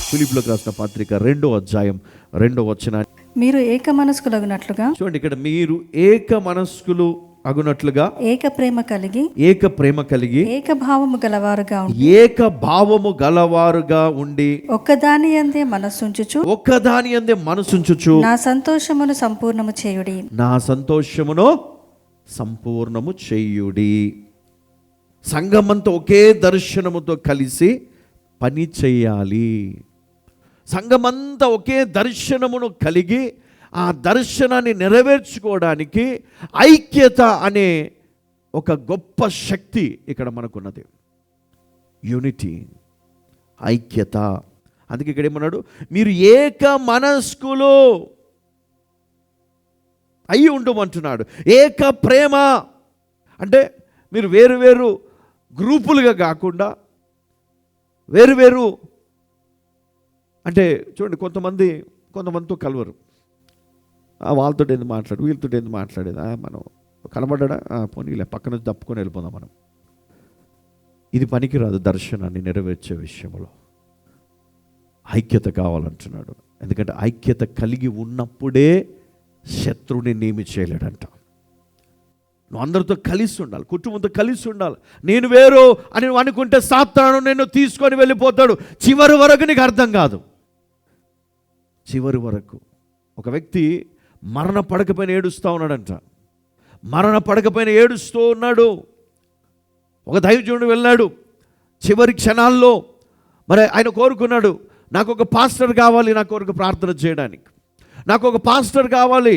ఫిలిప్పీయులకు రాసిన పత్రిక 2వ అధ్యాయం 2వ వచనం. మీరు ఏక మనస్కులగునట్లుగా, చూడండి, ఇక్కడ మీరు ఏక మనస్కులు అగునట్లుగా, ఏక ప్రేమ కలిగి, ఏక ప్రేమ కలిగి, ఏక భావము గలవారుగా ఉండి, ఏక భావము గలవారుగా ఉండి, ఒక్కదాని యందే మనస్సుంచుచు, ఒక్కదాని యందే మనసుంచుచు, నా సంతోషమును సంపూర్ణము చేయుడి. నా సంతోషమును సంపూర్ణము చేయుడి. సంఘమంతా ఒకే దర్శనముతో కలిసి పని చేయాలి. సంఘమంతా ఒకే దర్శనమును కలిగి ఆ దర్శనాన్ని నెరవేర్చుకోవడానికి ఐక్యత అనే ఒక గొప్ప శక్తి ఇక్కడ మనకున్నది. యూనిటీ, ఐక్యత. అందుకే ఇక్కడ ఏమన్నాడు, మీరు ఏక మనస్కులు అయి ఉండమంటున్నాడు. ఏక ప్రేమ అంటే మీరు వేరు వేరు గ్రూపులుగా కాకుండా, వేరు అంటే చూడండి, కొంతమందితో కలవరు. వాళ్ళతో ఎందుకు మాట్లాడు, వీళ్ళతో ఎందుకు మాట్లాడేదా, మనం కనబడ్డా పోనీలే పక్క నుంచి తప్పుకొని వెళ్ళిపోదాం మనం. ఇది పనికిరాదు. దర్శనాన్ని నెరవేర్చే విషయంలో ఐక్యత కావాలంటున్నాడు. ఎందుకంటే ఐక్యత కలిగి ఉన్నప్పుడే శత్రువుని నేమి చేయలేడంట. నువ్వు అందరితో కలిసి ఉండాలి, కుటుంబంతో కలిసి ఉండాలి. నేను వేరు అని నువ్వు అనుకుంటే సాతాను నిన్ను తీసుకొని వెళ్ళిపోతాడు. చివరి వరకు నీకు అర్థం కాదు. చివరి వరకు ఒక వ్యక్తి మరణ పడకపైన ఏడుస్తూ ఉన్నాడంట. మరణ పడకపైన ఏడుస్తూ ఉన్నాడు. ఒక దైవజనుడు వెళ్ళాడు. చివరి క్షణాల్లో మరి ఆయన కోరుకున్నాడు, నాకు ఒక పాస్టర్ కావాలి నా కొరకు ప్రార్థన చేయడానికి, నాకు ఒక పాస్టర్ కావాలి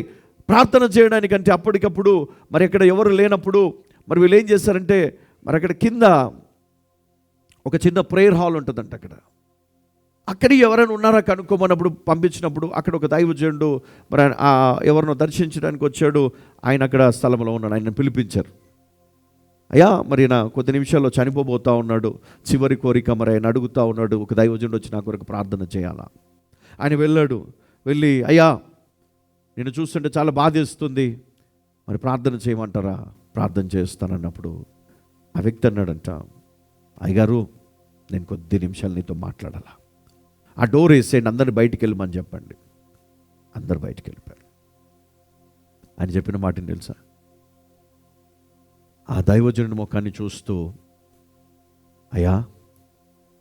ప్రార్థన చేయడానికి. అంటే అప్పటికప్పుడు మరి ఇక్కడ ఎవరు లేనప్పుడు మరి వీళ్ళు ఏం చేశారంటే, మరి అక్కడ కింద ఒక చిన్న ప్రేయర్ హాల్ ఉంటుందంట. అక్కడికి ఎవరైనా ఉన్నారా కనుక్కోమన్నప్పుడు పంపించినప్పుడు అక్కడ ఒక దైవజనుడు మరి ఎవరినో దర్శించడానికి వచ్చాడు. ఆయన అక్కడ స్థలంలో ఉన్నాడు. ఆయన పిలిపించారు. అయ్యా, మరి నా కొద్ది నిమిషాల్లో చనిపోబోతా ఉన్నాడు, చివరి కోరిక మరి ఆయన అడుగుతూ ఉన్నాడు, ఒక దైవజనుడు వచ్చి నా కొరకు ప్రార్థన చేయాలా. ఆయన వెళ్ళాడు. వెళ్ళి, అయ్యా నేను చూస్తుంటే చాలా బాధేస్తుంది, మరి ప్రార్థన చేయమంటారా? ప్రార్థన చేస్తానన్నప్పుడు ఆ వ్యక్తి అన్నాడంట, అయ్యగారు నేను కొద్ది నిమిషాలు నీతో మాట్లాడాలా, ఆ డోర్ వేసేయండి, అందరిని బయటికి వెళ్ళమని చెప్పండి. అందరు బయటికి వెళ్ళిపోయారు. ఆయన చెప్పిన మాటని తెలుసా? ఆ దైవజనుడి ముఖాన్ని చూస్తూ, అయ్యా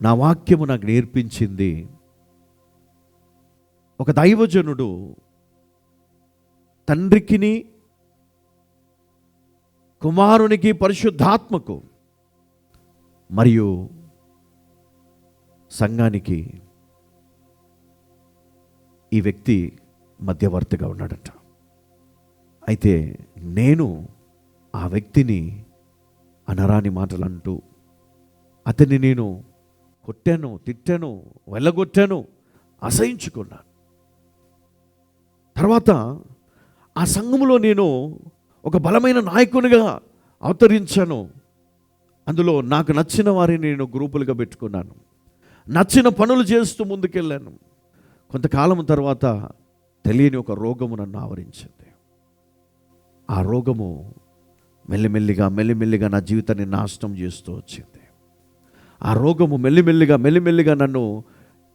నా వాక్యము నాకు నేర్పించింది, ఒక దైవజనుడు తండ్రికిని కుమారునికి పరిశుద్ధాత్మకు మరియు సంఘానికి ఈ వ్యక్తి మధ్యవర్తిగా ఉన్నాడంట. అయితే నేను ఆ వ్యక్తిని అనరాని మాటలు అంటూ అతన్ని నేను కొట్టాను, తిట్టాను, వెళ్ళగొట్టాను, అసహించుకున్నాను. తర్వాత ఆ సంఘములో నేను ఒక బలమైన నాయకునిగా అవతరించాను. అందులో నాకు నచ్చిన వారిని నేను గ్రూపులుగా పెట్టుకున్నాను, నచ్చిన పనులు చేస్తూ ముందుకెళ్ళాను. కొంతకాలం తర్వాత తెలియని ఒక రోగము నన్ను ఆవరించింది. ఆ రోగము మెల్లిమెల్లిగా నా జీవితాన్ని నాశనం చేస్తూ వచ్చింది. ఆ రోగము మెల్లిమెల్లిగా నన్ను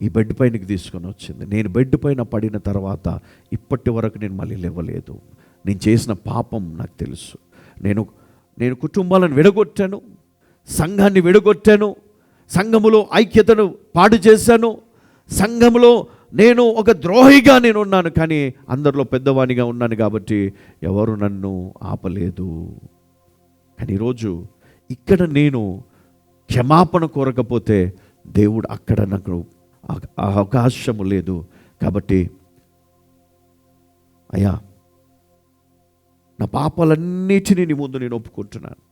ఈ బెడ్ పైనకి తీసుకొని వచ్చింది. నేను బెడ్ పైన పడిన తర్వాత ఇప్పటి వరకు నేను మళ్ళీ లేవలేదు. నేను చేసిన పాపం నాకు తెలుసు. నేను కుటుంబాలను విడగొట్టాను, సంఘాన్ని విడగొట్టాను, సంఘములో ఐక్యతను పాడు చేశాను, సంఘములో నేను ఒక ద్రోహిగా నేను ఉన్నాను. కానీ అందరిలో పెద్దవానిగా ఉన్నాను కాబట్టి ఎవరు నన్ను ఆపలేదు. కానీ ఈరోజు ఇక్కడ నేను క్షమాపణ కోరకపోతే దేవుడు అక్కడ నాకు అవకాశము లేదు. కాబట్టి అయ్యా నా పాపాలన్నిటినీ నీ ముందు నేను ఒప్పుకుంటున్నాను.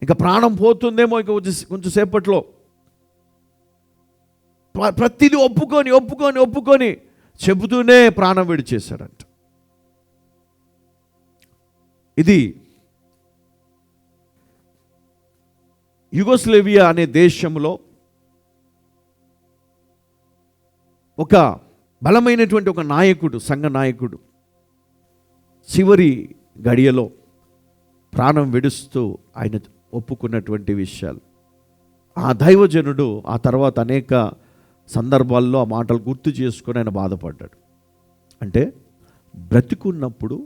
ఇంకా ప్రాణం పోతుందేమో ఇంకా కొంచెం సేపట్లో. ప్రతిదీ ఒప్పుకొని చెబుతూనే ప్రాణం విడిచేశాడంట. ఇది యుగోస్లేవియా అనే దేశంలో ఒక బలమైనటువంటి ఒక నాయకుడు, సంఘ నాయకుడు చివరి గడియలో ప్రాణం విడుస్తూ ఆయన ఒప్పుకున్నటువంటి విషయాలు. ఆ దైవజనుడు ఆ తర్వాత అనేక సందర్భాల్లో ఆ మాటలు గుర్తు చేసుకొని ఆయన బాధపడ్డాడు. అంటే బ్రతికున్నప్పుడు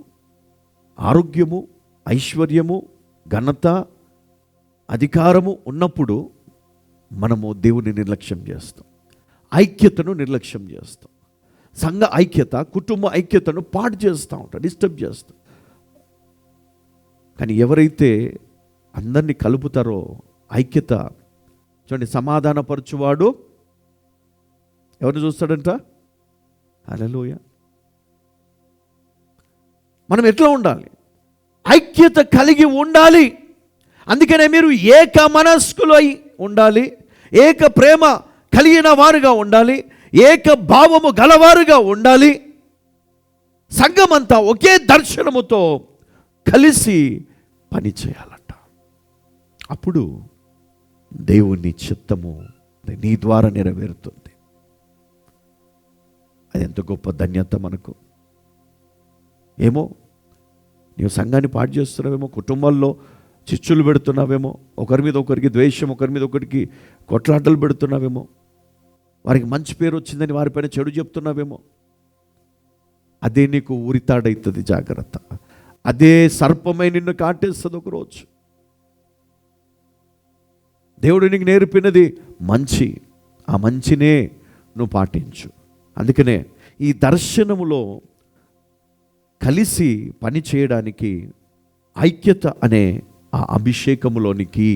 ఆరోగ్యము, ఐశ్వర్యము, ఘనత, అధికారము ఉన్నప్పుడు మనము దేవుని నిర్లక్ష్యం చేస్తాం, ఐక్యతను నిర్లక్ష్యం చేస్తాం, సంఘ ఐక్యత, కుటుంబ ఐక్యతను పాడు చేస్తూ ఉంటాం, డిస్టర్బ్ చేస్తాం. కానీ ఎవరైతే అందరినీ కలుపుతారో, ఐక్యత చూడండి, సమాధానపరచువాడు ఎవరిని చూస్తాడంట? హల్లెలూయా. మనం ఎట్లా ఉండాలి? ఐక్యత కలిగి ఉండాలి. అందుకనే మీరు ఏక మనస్కులై ఉండాలి, ఏక ప్రేమ కలిగిన వారుగా ఉండాలి, ఏక భావము గలవారుగా ఉండాలి. సంఘమంతా ఒకే దర్శనముతో కలిసి పని చేయాలంట. అప్పుడు దేవుని చిత్తము నీ ద్వారా నెరవేరుతుంది. అది ఎంత గొప్ప ధన్యత మనకు. ఏమో నీవు సంఘాన్ని పాడు చేస్తున్నావేమో, కుటుంబాల్లో చిచ్చులు పెడుతున్నావేమో, ఒకరి మీద ఒకరికి ద్వేషం, ఒకరి మీద ఒకరికి కొట్లాటలు పెడుతున్నావేమో, వారికి మంచి పేరు వచ్చిందని వారిపైన చెడు చెప్తున్నావేమో. అదే నీకు ఉరితాడవుతుంది, జాగ్రత్త. అదే సర్పమై నిన్ను కాటేస్తుంది ఒకరోజు. దేవుడు నీకు నేర్పినది మంచి, ఆ మంచినే నువ్వు పాటించు. అందుకనే ఈ దర్శనములో కలిసి పని చేయడానికి ఐక్యత అనే ఆ అభిషేకములోనికి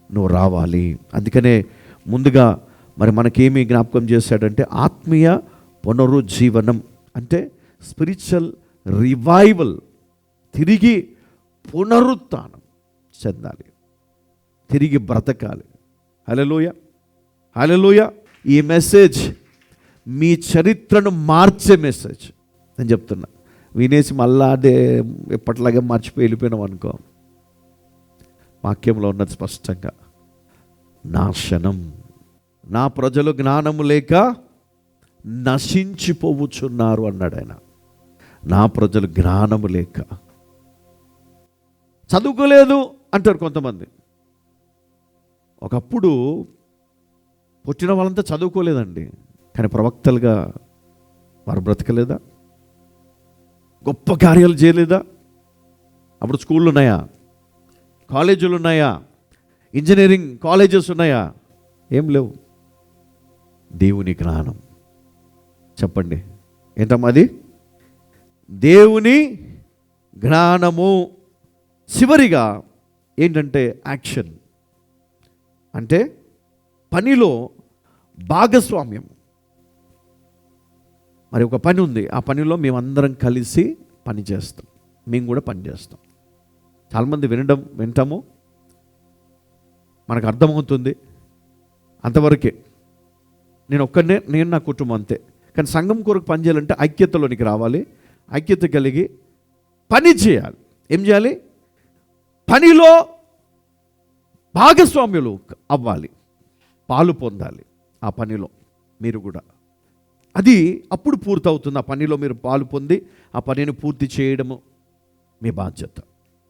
నువ్వు రావాలి. అందుకనే ముందుగా మరి మనకేమి జ్ఞాపకం చేశాడంటే ఆత్మీయ పునరుజ్జీవనం, అంటే స్పిరిచువల్ రివైవల్, తిరిగి పునరుత్థానం చెందాలి, తిరిగి బ్రతకాలి. హల్లెలూయా, హల్లెలూయా. ఈ మెసేజ్ మీ చరిత్రను మార్చే మెసేజ్. నేను చెప్తున్నా, వినేసి మళ్ళా అదే ఎప్పట్లాగే మర్చిపోయి వెళ్ళిపోయినాం అనుకో. వాక్యంలో ఉన్నది స్పష్టంగా, నాశనం, నా ప్రజలు జ్ఞానము లేక నశించిపోవుచున్నారు అన్నాడు ఆయన. నా ప్రజలు జ్ఞానము లేక, చదువుకోలేదు అంటారు కొంతమంది. ఒకప్పుడు పుట్టిన వాళ్ళంతా చదువుకోలేదండి, కానీ ప్రవక్తలుగా వారు బ్రతకలేదా? గొప్ప కార్యాలు చేయలేదా? అప్పుడు స్కూళ్ళు ఉన్నాయా? కాలేజీలు ఉన్నాయా? ఇంజనీరింగ్ కాలేజెస్ ఉన్నాయా? ఏం లేవు. దేవుని జ్ఞానం. చెప్పండి ఏంటమ్మా అది? దేవుని జ్ఞానము. చివరిగా ఏంటంటే యాక్షన్, అంటే పనిలో భాగస్వామ్యం. మరి ఒక పని ఉంది, ఆ పనిలో మేమందరం కలిసి పని చేస్తాం, మేము కూడా పని చేస్తాం. చాలామంది వింటాము, మనకు అర్థమవుతుంది, అంతవరకే. నేను ఒక్కనే, నేను నా కుటుంబం అంతే. కానీ సంఘం కొరకు పని చేయాలంటే ఐక్యతలోనికి రావాలి, ఐక్యత కలిగి పని చేయాలి. ఏం చేయాలి? పనిలో భాగస్వామ్యులు అవ్వాలి, పాలు పొందాలి ఆ పనిలో మీరు కూడా. అది అప్పుడు పూర్తవుతుంది. ఆ పనిలో మీరు పాలు పొంది ఆ పనిని పూర్తి చేయడము మీ బాధ్యత.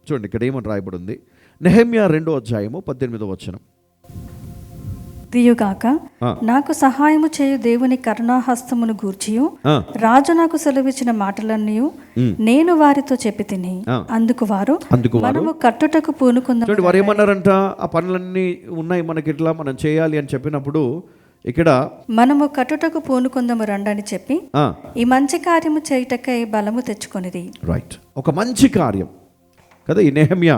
చూడండి ఇక్కడ ఏమని రాయబడి ఉంది, నెహెమ్యా 2వ అధ్యాయము 18వ వచనం. దియుగాక నాకు సహాయము చేయు దేవుని కరుణాహస్తమును గూర్చియు రాజు నాకు సెలవిచ్చిన మాటలన్నీ నేను వారితో చెప్పి తిని, అందుకు వారు మనము కట్టుటకు పూనుకుందాం. వారు ఏమన్నారంట? ఆ పనులన్నీ ఉన్నాయి మనకి, ఇట్లా మనం చేయాలి అని చెప్పినప్పుడు ఇక్కడ మనము కట్టుటకు పూనుకుందాము రండని చెప్పి ఈ మంచి కార్యము చేయుటకై బలము తెచ్చుకొనిది. రైట్, ఒక మంచి కార్యం కదా ఈ నెహెమ్యా.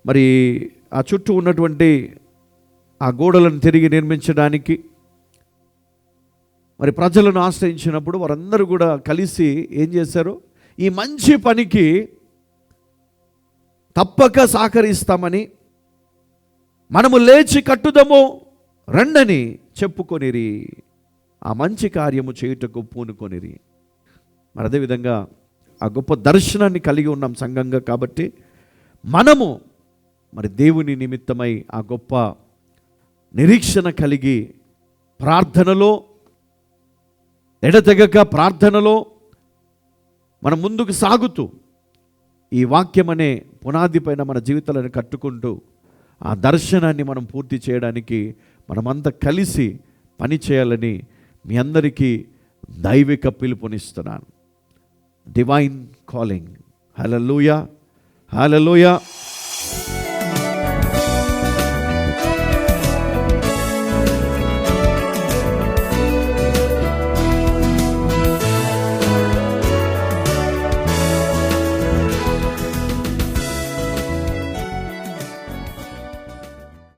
మరి ఆ చుట్టూ ఉన్నటువంటి ఆ గోడలను తిరిగి నిర్మించడానికి మరి ప్రజలను ఆశ్రయించినప్పుడు వారందరూ కూడా కలిసి ఏం చేశారు? ఈ మంచి పనికి తప్పక సహకరిస్తామని, మనము లేచి కట్టుదము రండని చెప్పుకొనిరి, ఆ మంచి కార్యము చేయుటకు పూనుకొనిరి. మరి అదేవిధంగా ఆ గొప్ప దర్శనాన్ని కలిగి ఉన్నాం సంఘంగా కాబట్టి మనము మరి దేవుని నిమిత్తమై ఆ గొప్ప నిరీక్షణ కలిగి ప్రార్థనలో, ఎడతెగక ప్రార్థనలో మనం ముందుకు సాగుతూ ఈ వాక్యం అనే పునాది పైన మన జీవితాలను కట్టుకుంటూ ఆ దర్శనాన్ని మనం పూర్తి చేయడానికి మనమంతా కలిసి పని చేయాలని మీ అందరికీ దైవిక పిలుపునిస్తున్నాను. Divine calling. హల్లెలూయా, హల్లెలూయా.